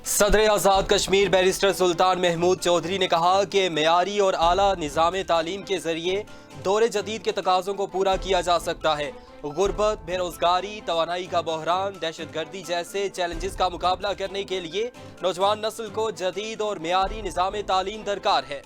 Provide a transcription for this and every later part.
सदर आज़ाद कश्मीर बैरिस्टर सुल्तान महमूद चौधरी ने कहा कि मेयारी और आला निज़ाम तालीम के ज़रिए दौर जदीद के तकाज़ों को पूरा किया जा सकता है। गुर्बत, बेरोज़गारी, तवानाई का बहरान, दहशत गर्दी जैसे चैलेंजेस का मुकाबला करने के लिए नौजवान नस्ल को जदीद और मेयारी निज़ाम तालीम दरकार है।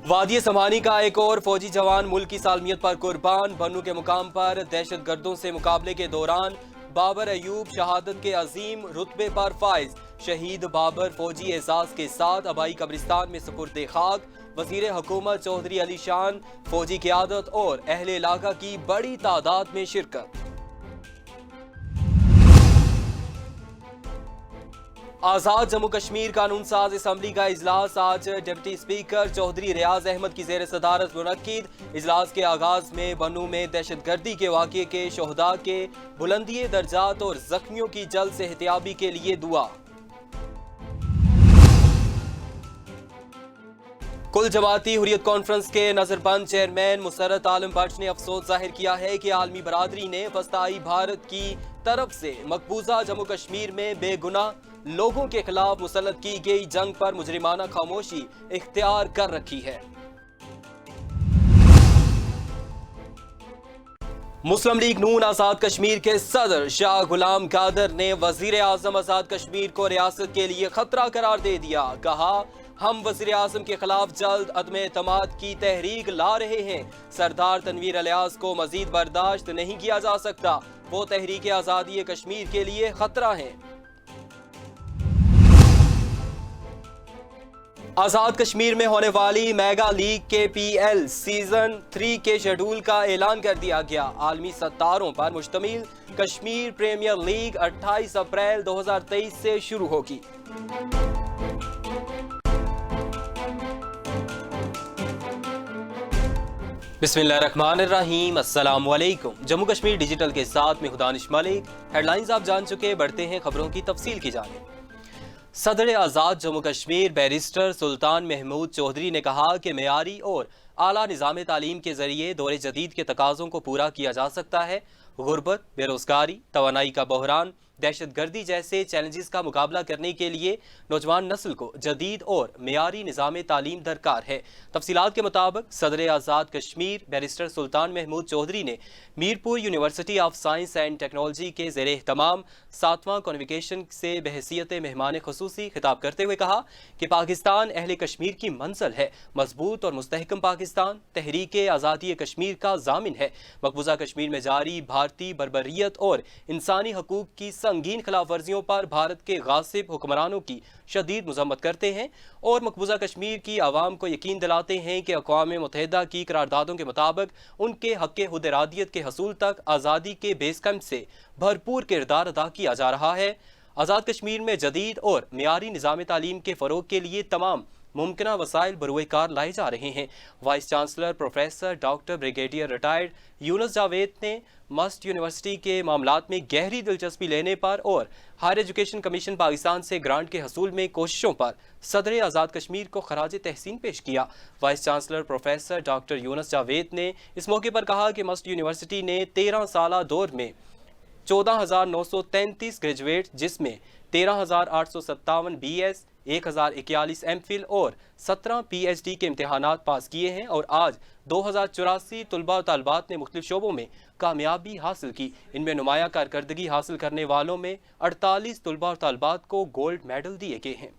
वादी समानी का एक और फौजी जवान मुल्क की सालमियत पर कुर्बान। बनू के मुकाम पर दहशत गर्दों से मुकाबले के दौरान बाबर अयूब शहादत के अजीम रुतबे पर फाइज। शहीद बाबर फौजी एजाज के साथ आबाई कब्रिस्तान में सुपुर्द खाक। वजीर हुकूमत चौधरी अली शान, फौजी क़यादत और अहले इलाका की बड़ी तादाद में शिरकत। आज़ाद जम्मू कश्मीर कानून साज असम्बली का इजलास आज डिप्टी स्पीकर चौधरी रियाज अहमद की ज़ेर सदारत मुनक्किद। इजलास के आगाज में बनू में दहशत गर्दी के वाक़े के शोहदा के बुलंदी दर्जात और जख्मियों की जल्द सेहतियाबी के लिए दुआ। कुल जमाती हुर्रियत कॉन्फ्रेंस के नजरबंद चेयरमैन मुसर्रत आलम भट्ट ने अफसोस जाहिर किया है कि आलमी बरादरी ने वस्ताई भारत की तरफ से मकबूजा जम्मू कश्मीर में बेगुनाह लोगों के खिलाफ मुसल्लत की गई जंग पर मुजरिमाना खामोशी इख्तियार कर रखी है। मुस्लिम लीग नून आज़ाद कश्मीर के सदर शाह गुलाम कादर ने वजीर आजम आज़ाद कश्मीर को रियासत के लिए खतरा करार दे दिया। कहा, हम वज़ीर आज़म के खिलाफ जल्द अदम एतमाद की तहरीक ला रहे हैं। सरदार तनवीर अलियास को मजीद बर्दाश्त नहीं किया जा सकता। वो तहरीक आज़ादी कश्मीर के लिए खतरा है। आज़ाद कश्मीर में होने वाली मेगा लीग के PL सीजन 3 के शेड्यूल का ऐलान कर दिया गया। आलमी सत्तारों पर मुश्तमिल कश्मीर प्रीमियर लीग 28 अप्रैल 2023 से शुरू होगी। बिस्मिल्लाहिर्रहमानिर्रहीम, अस्सलाम वालेकुम। जम्मू कश्मीर डिजिटल के साथ में दानिश मलिक। हेडलाइंस आप जान चुके, बढ़ते हैं खबरों की तफसील की जानिब। सदर आज़ाद जम्मू कश्मीर बैरिस्टर सुल्तान महमूद चौधरी ने कहा कि मेयारी और आला निज़ाम तालीम के ज़रिए दौर जदीद के तकाज़ों को पूरा किया जा सकता है। गुर्बत, बेरोज़गारी, तवानाई का बहरान, दहशत गर्दी जैसे चैलेंजेस का मुकाबला करने के लिए नौजवान नस्ल को जदीद और मेयारी निज़ाम तालीम दरकार है। तफसीलात के मुताबिक सदर आज़ाद कश्मीर बैरिस्टर सुल्तान महमूद चौधरी ने Mirpur university of science and technology के ज़ेर एहतमाम 7वां कन्वोकेशन से बहसीयत मेहमान खुसूसी खिताब करते हुए कहा कि पाकिस्तान अहले कश्मीर की मंजिल है। मजबूत और मुस्तहकम पाकिस्तान तहरीक आज़ादी कश्मीर का जामिन है। मकबूजा कश्मीर में जारी भारतीय बर्बरियत और इंसानी हकूक की संगीन खिलाफ वर्जियों पर भारत के गासिब हुक्मरानों की शदीद मजम्मत करते हैं और मकबूजा कश्मीर की आवाम को यकीन दिलाते हैं कि अक़वाम मुत्तहिदा की करारदादों के मुताबिक उनके हक़ खुद इरादियत के हसूल तक आज़ादी के बेस कैंप से भरपूर किरदार अदा किया जा रहा है। आज़ाद कश्मीर में जदीद और मेयारी निज़ाम तालीम के फ़रोग़ के लिए तमाम मुमकिन वसाइल बरूए कार लाए जा रहे हैं। Vice chancellor professor doctor brigadier retired Yunus Javed ने मस्ट यूनिवर्सिटी के मामलात में गहरी दिलचस्पी लेने पर और हायर एजुकेशन कमीशन पाकिस्तान से ग्रांट के हसूल में कोशिशों पर सदर आज़ाद कश्मीर को खराज तहसीन पेश किया। Vice chancellor professor doctor Yunus Javed ने इस मौके पर कहा कि मस्ट यूनिवर्सिटी ने 13 साला दौर में 14,933 ग्रेजुएट, जिसमें 13,857 BS, 1,041 MPhil और 17 PhD के इम्तिहानात पास किए हैं और आज 2,084 तलबा और तालबात ने मुख्तलिफ शोबों में कामयाबी हासिल की। इनमें नुमाया कारकर्दगी हासिल करने वालों में 48 तलबा और तालबात को गोल्ड मेडल दिए गए हैं।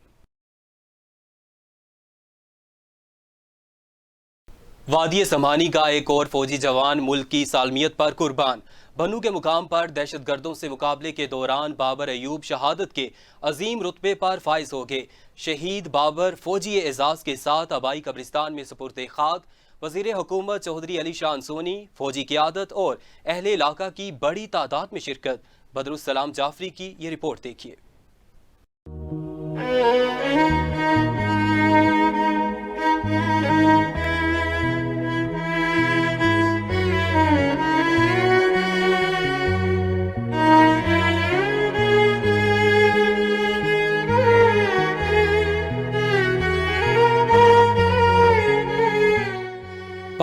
वादी समानी का एक और फौजी जवान मुल्क की सालमियत पर कुर्बान। बनू के मुकाम पर दहशत गर्दों से मुकाबले के दौरान बाबर अयूब शहादत के अजीम रुतबे पर फाइज हो गए। शहीद बाबर फौजी एजाज के साथ आबाई कब्रिस्तान में सुपुर्द खाक। वजीर हुकूमत चौधरी अली शान सोनी, फौजी क़यादत और अहले इलाका की बड़ी तादाद में शिरकत। बदरुस्सलाम जाफरी की ये रिपोर्ट देखिए।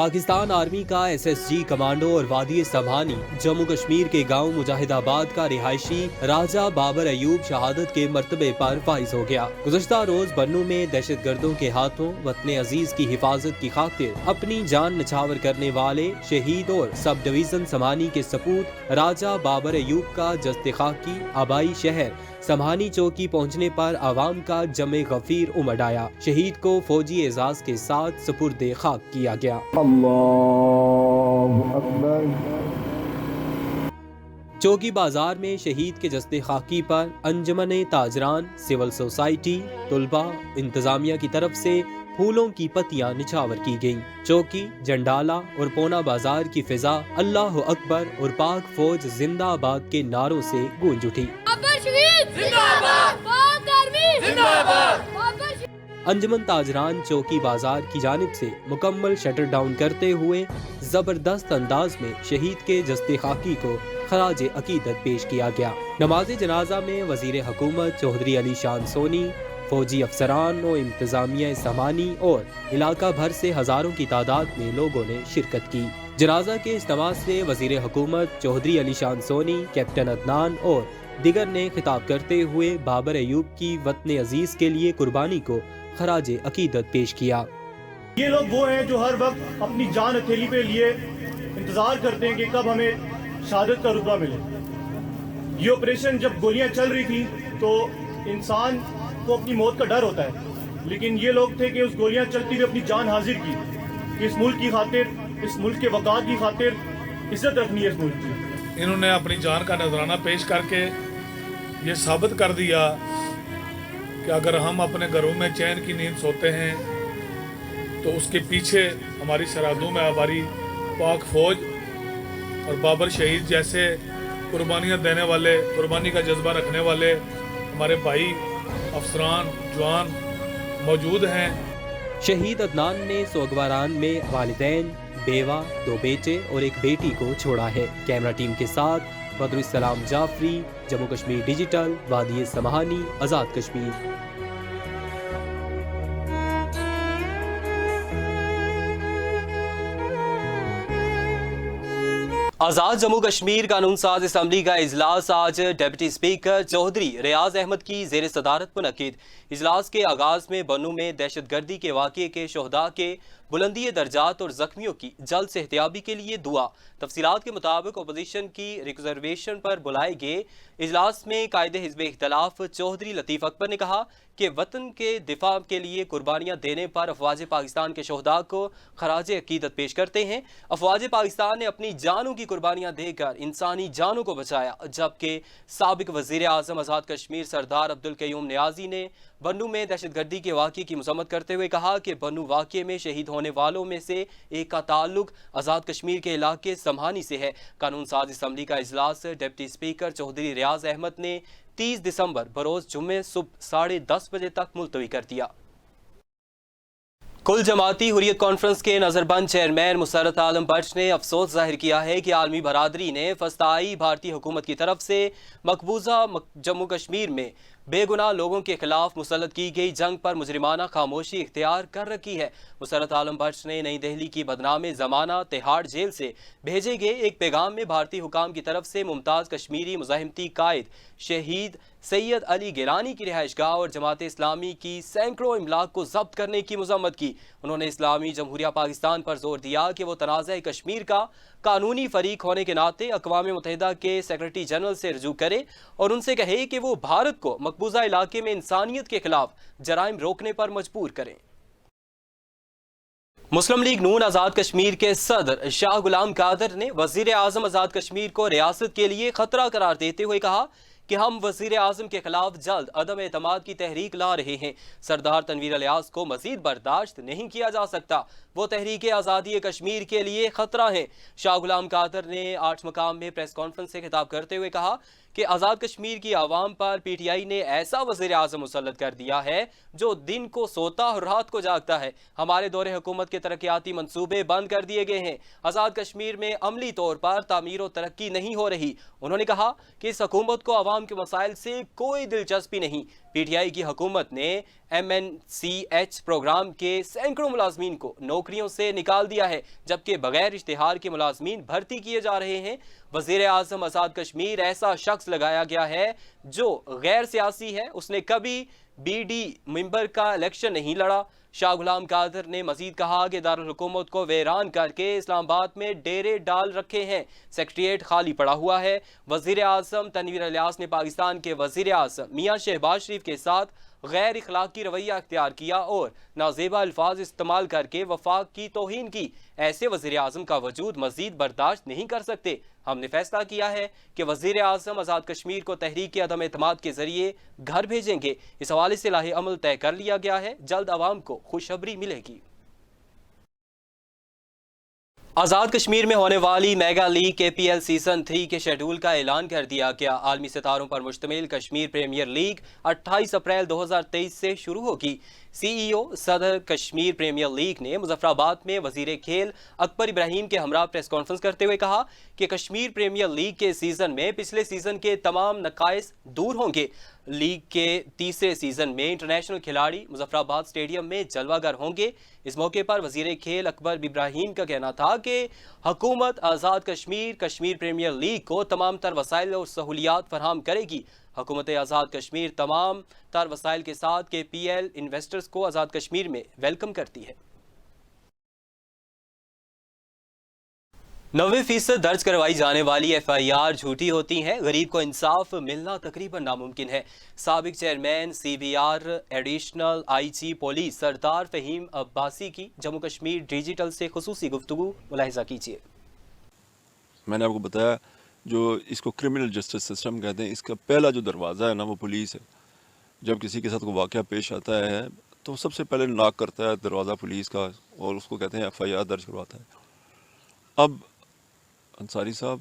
پاکستان آرمی کا SSG کمانڈو اور وادی سمہانی جموں کشمیر کے گاؤں مجاہد آباد کا رہائشی راجہ بابر ایوب شہادت کے مرتبے پر فائز ہو گیا۔ گزشتہ روز بنوں میں دہشت گردوں کے ہاتھوں وطن عزیز کی حفاظت کی خاطر اپنی جان نچھاور کرنے والے شہید اور سب ڈویژن سمہانی کے سپوت راجہ بابر ایوب کا جسد خاکی آبائی شہر سمہانی چوکی پہنچنے پر عوام کا جمع غفیر امڈ آیا۔ شہید کو فوجی اعزاز کے ساتھ سپرد خاک کیا گیا۔ اللہ اکبر۔ چوکی بازار میں شہید کے جسد خاکی پر انجمن تاجران، سول سوسائٹی، طلبہ، انتظامیہ کی طرف سے پھولوں کی پتیاں نچھاور کی گئیں۔ چوکی، جنڈالہ اور پونا بازار کی فضا اللہ اکبر اور پاک فوج زندہ آباد کے نعروں سے گونج اٹھی۔ انجمن تاجران چوکی بازار کی جانب سے مکمل شٹر ڈاؤن کرتے ہوئے زبردست انداز میں شہید کے جسد خاکی کو خراج عقیدت پیش کیا گیا۔ نماز جنازہ میں وزیر حکومت چودھری علی شان سونی، فوجی افسران و انتظامیہ سمہانی اور علاقہ بھر سے ہزاروں کی تعداد میں لوگوں نے شرکت کی۔ جنازہ کے اجتماع سے وزیر حکومت چودھری علی شان سونی، کیپٹن عدنان اور دیگر نے خطاب کرتے ہوئے بابر ایوب کی وطن عزیز کے لیے قربانی کو خراج عقیدت پیش کیا۔ یہ لوگ وہ ہیں جو ہر وقت اپنی جان ہتھیلی پہ لیے انتظار کرتے ہیں کہ کب ہمیں شہادت کا رتبہ ملے۔ یہ آپریشن جب گولیاں چل رہی تھیں تو انسان کو اپنی موت کا ڈر ہوتا ہے، لیکن یہ لوگ تھے کہ اس گولیاں چلتی ہوئی اپنی جان حاضر کی کہ اس ملک کی خاطر، اس ملک کے وقار کی خاطر عزت رکھنی ہے اس ملک کی۔ انہوں نے اپنی جان کا نذرانہ پیش کر کے یہ ثابت کر دیا کہ اگر ہم اپنے گھروں میں چین کی نیند سوتے ہیں تو اس کے پیچھے ہماری سرحدوں میں ہماری پاک فوج اور بابر شہید جیسے قربانیاں دینے والے، قربانی کا جذبہ رکھنے والے ہمارے بھائی افسران، جوان موجود ہیں۔ شہید عدنان نے سوگواران میں والدین، بیوہ، 2 بیٹے اور 1 بیٹی کو چھوڑا ہے۔ کیمرہ ٹیم کے ساتھ بدر السلام جعفری، جموں کشمیر ڈیجیٹل، وادی سمہانی، آزاد کشمیر۔ آزاد جموں کشمیر قانون ساز اسمبلی کا اجلاس آج ڈپٹی اسپیکر چودھری ریاض احمد کی زیر صدارت منعقد۔ اجلاس کے آغاز میں بنوں میں دہشت گردی کے واقعے کے شہداء کے بلندی درجات اور زخمیوں کی جلد صحتیابی کے لیے دعا۔ تفصیلات کے مطابق اپوزیشن کی ریزرویشن پر بلائے گئے اجلاس میں قائد حزب اختلاف چودھری لطیف اکبر نے کہا کہ وطن کے دفاع کے لیے قربانیاں دینے پر افواج پاکستان کے شہداء کو خراج عقیدت پیش کرتے ہیں۔ افواج پاکستان نے اپنی جانوں کی قربانیاں دے کر انسانی جانوں کو بچایا، جبکہ سابق وزیر اعظم آزاد کشمیر سردار عبدالقیوم نیازی نے بنوں میں دہشت گردی کے واقعے کی مذمت کرتے ہوئے کہا کہ بنوں واقعے میں شہید ہونے والوں میں سے ایک کا تعلق آزاد کشمیر کے علاقے سمہانی سے ہے۔ قانون ساز اسمبلی کا اجلاس ڈپٹی اسپیکر چودھری ریاض احمد نے 30 دسمبر بروز جمعے صبح 10:30 بجے تک ملتوی کر دیا۔ کل جماعتی حریت کانفرنس کے نظر بند چیئرمین مسرت عالم بٹ نے افسوس ظاہر کیا ہے کہ عالمی برادری نے فسطائی بھارتی حکومت کی طرف سے مقبوضہ جموں کشمیر میں بے گناہ لوگوں کے خلاف مسلط کی گئی جنگ پر مجرمانہ خاموشی اختیار کر رکھی ہے۔ مسرت عالم بٹ نے نئی دہلی کی بدنام زمانہ تہاڑ جیل سے بھیجے گئے ایک پیغام میں بھارتی حکام کی طرف سے ممتاز کشمیری مزاحمتی قائد شہید سید علی گیلانی کی رہائش گاہ اور جماعت اسلامی کی سینکڑوں املاک کو ضبط کرنے کی مذمت کی۔ انہوں نے اسلامی جمہوریہ پاکستان پر زور دیا کہ وہ تنازع کشمیر کا قانونی فریق ہونے کے ناطے اقوام متحدہ کے سیکرٹری جنرل سے رجوع کرے اور ان سے کہے کہ وہ بھارت کو مقبوضہ علاقے میں انسانیت کے خلاف جرائم روکنے پر مجبور کریں۔ مسلم لیگ نون آزاد کشمیر کے صدر شاہ غلام قادر نے وزیر اعظم آزاد کشمیر کو ریاست کے لیے خطرہ قرار دیتے ہوئے کہا کہ ہم وزیر اعظم کے خلاف جلد عدم اعتماد کی تحریک لا رہے ہیں۔ سردار تنویر الیاس کو مزید برداشت نہیں کیا جا سکتا، وہ تحریک آزادی کشمیر کے لیے خطرہ ہیں۔ شاہ غلام قادر نے 8 مقام میں پریس کانفرنس سے خطاب کرتے ہوئے کہا کہ آزاد کشمیر کی عوام پر پی ٹی آئی نے ایسا وزیر اعظم مسلط کر دیا ہے جو دن کو سوتا اور رات کو جاگتا ہے۔ ہمارے دور حکومت کے ترقیاتی منصوبے بند کر دیے گئے ہیں۔ آزاد کشمیر میں عملی طور پر تعمیر و ترقی نہیں ہو رہی۔ انہوں نے کہا کہ اس حکومت کو عوام کے مسائل سے کوئی دلچسپی نہیں۔ PTI की हुकूमत ने MNCH प्रोग्राम के सैकड़ों मुलाजमीन को नौकरियों से निकाल दिया है, जबकि बगैर इश्तिहार के मुलाजमीन भर्ती किए जा रहे हैं। वजीर आजम आज़ाद कश्मीर ऐसा शख्स लगाया गया है जो गैर सियासी है, उसने कभी BD मेंबर का इलेक्शन नहीं लड़ा। शाह गुलाम कादर ने मजीद कहा कि दारुल हुकूमत को वीरान करके इस्लामाबाद में डेरे डाल रखे हैं, सेक्रेटेरिएट खाली पड़ा हुआ है। वजीर आजम तनवीर इलियास ने पाकिस्तान के वजीर आजम मियां शहबाज शरीफ के साथ गैर इखलाकी रवैया अख्तियार किया और नाजेबा अल्फाज इस्तेमाल करके वफाक की तौहीन की। ऐसे वजीर आजम का वजूद मजीद बर्दाश्त नहीं कर सकते। हमने फैसला किया है कि वजीर आजम आज़ाद कश्मीर को तहरीक अदम एतमाद के जरिए घर भेजेंगे। इस हवाले से लाहे अमल तय कर लिया गया है, जल्द आवाम को खुशखबरी मिलेगी। आज़ाद कश्मीर में होने वाली मेगा लीग KPL सीजन 3 के शेड्यूल का ऐलान कर दिया गया। आलमी सितारों पर मुश्तमिल कश्मीर प्रीमियर लीग 28 अप्रैल 2023 से शुरू होगी। CEO सदर कश्मीर प्रीमियर लीग ने मुजफ्फराबाद में वजीर खेल अकबर इब्राहिम के हमरा प्रेस कॉन्फ्रेंस करते हुए कहा कि कश्मीर प्रीमियर लीग के सीजन में पिछले सीजन के तमाम नकाइस दूर होंगे। लीग के तीसरे सीजन में इंटरनेशनल खिलाड़ी मुजफ्फराबाद स्टेडियम में जलवागर होंगे। इस मौके पर वजीर खेल अकबर इब्राहिम का कहना था कि हुकूमत आज़ाद कश्मीर प्रीमियर लीग को तमाम तर वसाइल और सहूलियात फराहम करेगी। हुकूमत आज़ाद कश्मीर तमाम तर वसाइल के साथ KPL इन्वेस्टर्स को आज़ाद कश्मीर में वेलकम करती है। 90% दर्ज करवाई जाने वाली FIR झूठी होती हैं। गरीब को इंसाफ मिलना तकरीबन नामुमकिन है। साबिक chairman CBR additional IG police Sardar Fahim Abbasi की जम्मू कश्मीर डिजिटल से खुसूसी गुफ्तगू मुलाहिजा कीजिए। मैंने आपको बताया जो इसको क्रिमिनल जस्टिस सिस्टम कहते हैं, इसका पहला जो दरवाज़ा है ना वो पुलिस है। जब किसी के साथ कोई वाक़या पेश आता है तो सबसे पहले नॉक करता है दरवाज़ा पुलिस का और उसको कहते हैं FIR दर्ज करवाता है। अब अंसारी साहब,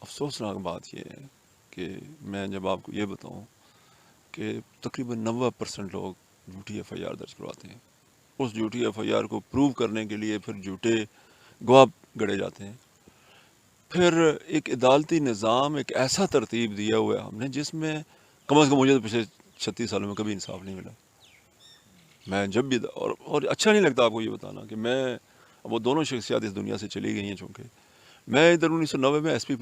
अफसोसनाक बात यह है कि मैं जब आपको ये बताऊं कि तकरीबन 90% लोग झूठी FIR दर्ज करवाते हैं। उस झूठी FIR को प्रूव करने के लिए फिर झूठे गवाह गढ़े जाते हैं। फिर एक अदालती निज़ाम एक ऐसा तरतीब दिया हुआ है हमने जिसमें कम से कम मुझे तो पिछले 36 सालों में कभी इंसाफ नहीं मिला। मैं जब भी और अच्छा नहीं लगता आपको ये बताना कि मैं, वो दोनों शख्सियात इस दुनिया से चली गई हैं, चूँकि मैं इधर 1990 में SP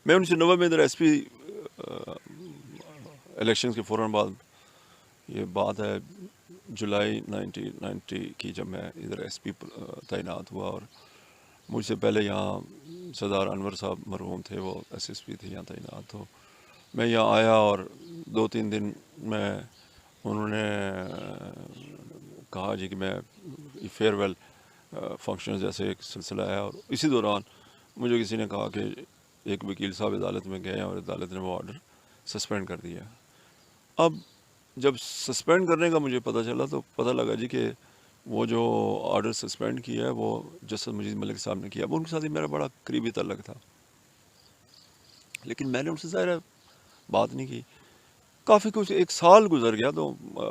मैं 1990 में इधर SP इलेक्शंस के फ़ौरन बाद, ये बात है जुलाई 1990 की, जब मैं इधर SP तैनात हुआ और मुझसे पहले यहाँ सरदार अनवर साहब मरहूम थे, वो SSP थे, यहाँ तैनात। तो मैं यहाँ आया और 2-3 दिन में उन्होंने कहा जी कि मैं फेयरवेल फंक्शन जैसे एक सिलसिला है, और इसी दौरान मुझे किसी ने कहा कि एक वकील साहब अदालत में गए और अदालत ने वो ऑर्डर सस्पेंड कर दिया। अब जब सस्पेंड करने का मुझे पता चला तो पता लगा जी कि वो जो ऑर्डर सस्पेंड किया है वो जस्टिस मजीद मलिक साहब ने किया। अब उनके साथ ही मेरा बड़ा करीबी ताल्लुक था, लेकिन मैंने उनसे ज़ाहिर बात नहीं की। काफ़ी कुछ 1 साल गुजर गया तो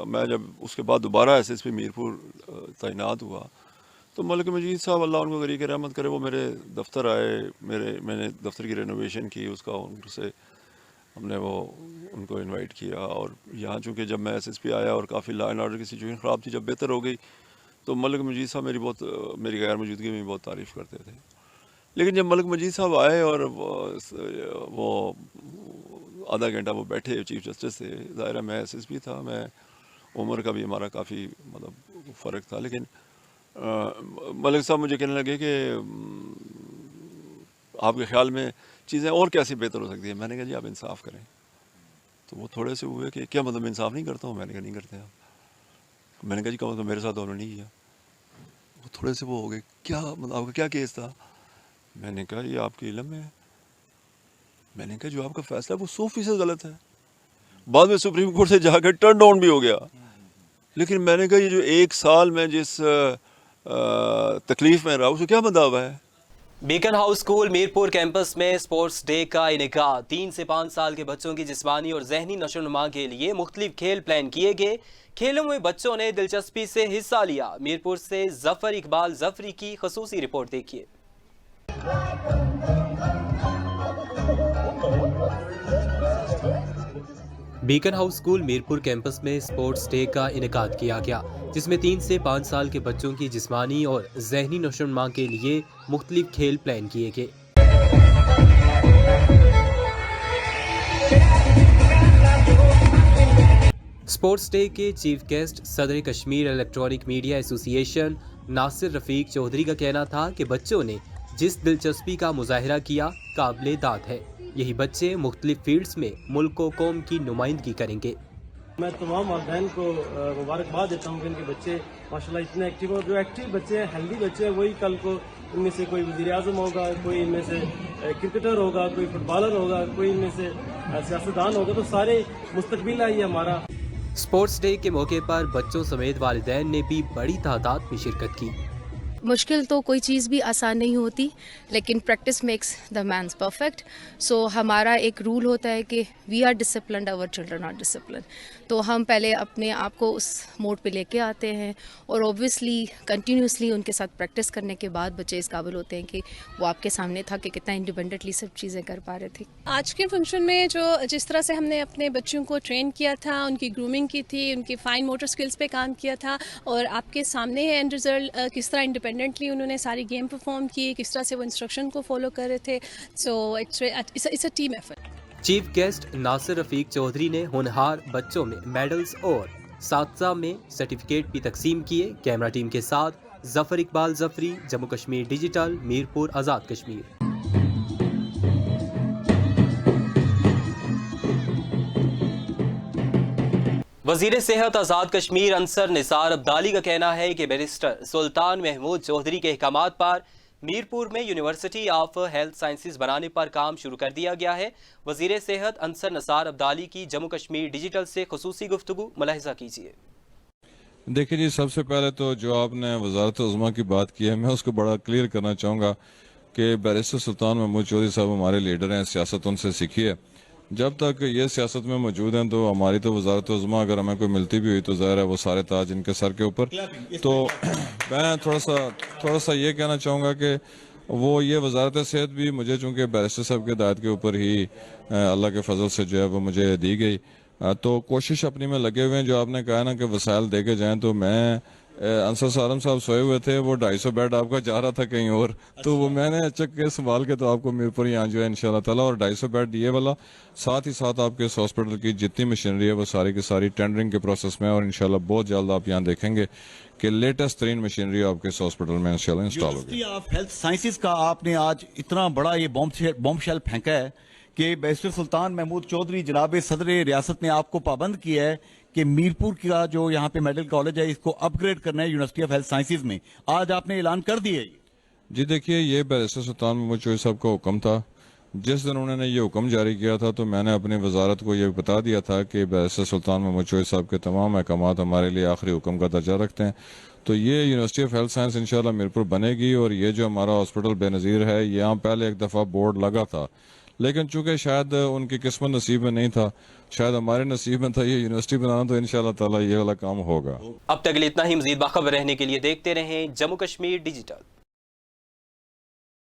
मैं जब उसके बाद दोबारा SSP मीरपुर तैनात हुआ तो मलिक मजीद साहब, अल्लाह उनको गरीक रहमत करे, वो मेरे दफ्तर आए। मैंने दफ्तर की रेनोवेशन की, उसका उनसे हमने वो उनको इनवाइट किया। और यहाँ चूँकि जब मैं SSP आया और काफ़ी लॉ एंड ऑर्डर की सिचुएशन ख़राब थी, जब बेहतर हो गई तो मलिक मजीद साहब मेरी गैर मौजूदगी में बहुत तारीफ़ करते थे। लेकिन जब मलिक मजीद साहब आए और वो आधा घंटा वो बैठे चीफ जस्टिस से, ज़ाहिर मैं SSP था, मैं उम्र का भी हमारा काफ़ी मतलब फ़र्क था, लेकिन मलिक साहब मुझे कहने लगे कि आपके ख्याल में चीज़ें और कैसे बेहतर हो सकती है। मैंने कहा जी आप इंसाफ करें। तो वो थोड़े से हुए कि क्या मतलब इंसाफ नहीं करता हूँ। मैंने कहा नहीं करते आप। मैंने कहा जी कम मेरे साथ उन्होंने नहीं किया। वो थोड़े से वो हो गए, क्या मतलब आपका क्या केस था। मैंने कहा ये आपके इल्म में है। मैंने कहा जो आपका फैसला है वो 100% गलत है। बाद में सुप्रीम कोर्ट से जाकर टर्न डाउन भी हो गया। लेकिन मैंने कहा ये जो 1 साल में जिस तकलीफ में रहा उसको क्या मदावा है। Beacon house school Mirpur campus में स्पोर्ट्स डे का इनेकाद। 3 से 5 साल के बच्चों की जिस्मानी और जहनी नशोनुमा के लिए मुख्तलिफ खेल प्लान किए गए। खेलों में बच्चों ने दिलचस्पी से हिस्सा लिया। मीरपुर से जफर इकबाल जफरी की खसूसी रिपोर्ट देखिए। Beacon House school Mirpur campus میں اسپورٹس ڈے کا انعقاد کیا گیا، جس میں 3 سے 5 سال کے بچوں کی جسمانی اور ذہنی نشوونما کے لیے مختلف کھیل پلان کیے گئے۔ اسپورٹس ڈے کے چیف گیسٹ صدر کشمیر الیکٹرانک میڈیا ایسوسی ایشن ناصر رفیق چودھری کا کہنا تھا کہ بچوں نے جس دلچسپی کا مظاہرہ کیا قابل داد ہے، یہی بچے مختلف فیلڈز میں ملک و قوم کی نمائندگی کریں گے۔ میں تمام والدین کو مبارکباد دیتا ہوں کہ ان کے بچے ماشاءاللہ اتنے ایکٹیو ہیں، جو ایکٹیو بچے ہیں، ہیلدی بچے ہیں، وہی کل کو ان میں سے کوئی وزیر اعظم ہوگا، کوئی ان میں سے کرکٹر ہوگا، کوئی فٹ بالر ہوگا، کوئی ان میں سے سیاستدان ہوگا، تو سارے مستقبل ہے یہ ہمارا۔ اسپورٹس ڈے کے موقع پر بچوں سمیت والدین نے بھی بڑی تعداد میں شرکت کی۔ مشکل تو کوئی چیز بھی آسان نہیں ہوتی، لیکن practice makes the man's perfect. So ہمارا ایک رول ہوتا ہے کہ we are disciplined, our children are discipline. تو ہم پہلے اپنے آپ کو اس موڈ پہ لے کے آتے ہیں، اور اوبویسلی کنٹینیوسلی ان کے ساتھ پریکٹس کرنے کے بعد بچے اس قابل ہوتے ہیں کہ وہ آپ کے سامنے تھا کہ کتنا انڈیپینڈنٹلی سب چیزیں کر پا رہے تھے۔ آج کے فنکشن میں جس طرح سے ہم نے اپنے بچوں کو ٹرین کیا تھا، ان کی گرومنگ کی تھی، ان کی فائن موٹر سکلز پہ کام کیا تھا، اور آپ کے سامنے ہے اینڈ ریزلٹ کس طرح انڈیپینڈنٹلی انہوں نے ساری گیم پرفارم کی، کس طرح سے وہ انسٹرکشن کو فالو کر رہے تھے۔ So it's a team effort. Chief guest Nasir Rafiq Chaudhry نے ہونہار بچوں میں میڈلز اور اساتذہ میں سرٹیفکیٹ بھی تقسیم کیے۔ کیمرہ ٹیم کے ساتھ ظفر اقبال ظفری، جموں کشمیر ڈیجیٹل، میرپور آزاد کشمیر۔ وزیر صحت آزاد کشمیر انصر نثار عبدالی کا کہنا ہے کہ بیرسٹر سلطان محمود چودھری کے احکامات پر میرپور میں یونیورسٹی آف ہیلتھ سائنسز بنانے پر کام شروع کر دیا گیا ہے۔ وزیر صحت انصر نثار عبدالی کی جموں کشمیر ڈیجیٹل سے خصوصی گفتگو ملاحظہ کیجیے۔ دیکھیے جی، سب سے پہلے تو جو آپ نے وزارت عظمیٰ کی بات کی ہے، میں اس کو بڑا کلیئر کرنا چاہوں گا کہ بیرسٹر سلطان محمود چودھری صاحب ہمارے لیڈر ہیں، سیاست ان سے سیکھی ہے۔ جب تک یہ سیاست میں موجود ہیں تو ہماری تو وزارت عظمیٰ اگر ہمیں کوئی ملتی بھی ہوئی تو ظاہر ہے وہ سارے تاج ان کے سر کے اوپر۔ تو میں تھوڑا سا یہ کہنا چاہوں گا کہ وہ یہ وزارت صحت بھی مجھے چونکہ بیرسٹر صاحب کے ہدایت کے اوپر ہی اللہ کے فضل سے جو ہے وہ مجھے دی گئی، تو کوشش اپنی میں لگے ہوئے ہیں۔ جو آپ نے کہا نا کہ وسائل دے کے جائیں، تو میں انصر سالم صاحب سوئے ہوئے تھے، وہ 250 بیڈ آپ کا جا رہا تھا کہیں اور، تو وہ میں نے اچک کے سنبھال کے تو آپ کو میرپور یہاں جو ہے انشاءاللہ تعالیٰ، اور 250 بیڈ یہ والا، ساتھ ہی ساتھ آپ کے اس ہاسپٹل کی جتنی مشینری ہے وہ ساری کی ساری ٹینڈرنگ کے پروسیس میں، اور انشاءاللہ بہت جلد آپ یہاں دیکھیں گے کہ لیٹسٹ ترین مشینری آپ کے اس ہاسپٹل میں انشاءاللہ انسٹال ہوگی۔ یونیورسٹی آف ہیلتھ سائنسز کا آپ نے آج اتنا بڑا یہ بوم شیل پھینکا ہے کہ بیرسٹر سلطان محمود چودھری جناب صدر ریاست نے آپ کو پابند کیا ہے کہ میرپور کا جو یہاں پہ میڈیکل کالج ہے اس کو اپ گریڈ کرنا ہے یونیورسٹی آف ہیلتھ سائنسز میں۔ آج آپ نے اعلان کر دیا ہے۔ جی دیکھیے، یہ بیرسٹر سلطان محمود چودھری صاحب کا حکم تھا۔ جس دن انہوں نے یہ حکم جاری کیا تھا تو میں نے اپنی وزارت کو یہ بتا دیا تھا کہ بیرسٹر سلطان محمود چودھری صاحب کے تمام احکامات ہمارے لیے آخری حکم کا درجہ رکھتے ہیں۔ تو یہ یونیورسٹی آف ہیلتھ سائنس انشاءاللہ میرپور بنے گی، اور یہ جو ہمارا ہاسپٹل بے نظیر ہے، یہاں پہلے ایک دفعہ بورڈ لگا تھا، لیکن چونکہ شاید ان کی قسمت نصیب میں نہیں تھا، شاید ہمارے نصیب میں تھا یہ یونیورسٹی بنانا، تو انشاءاللہ تعالیٰ یہ والا کام ہوگا۔ اب تک کے لیے اتنا ہی۔ مزید باخبر رہنے کے لیے دیکھتے رہیں جموں کشمیر ڈیجیٹل۔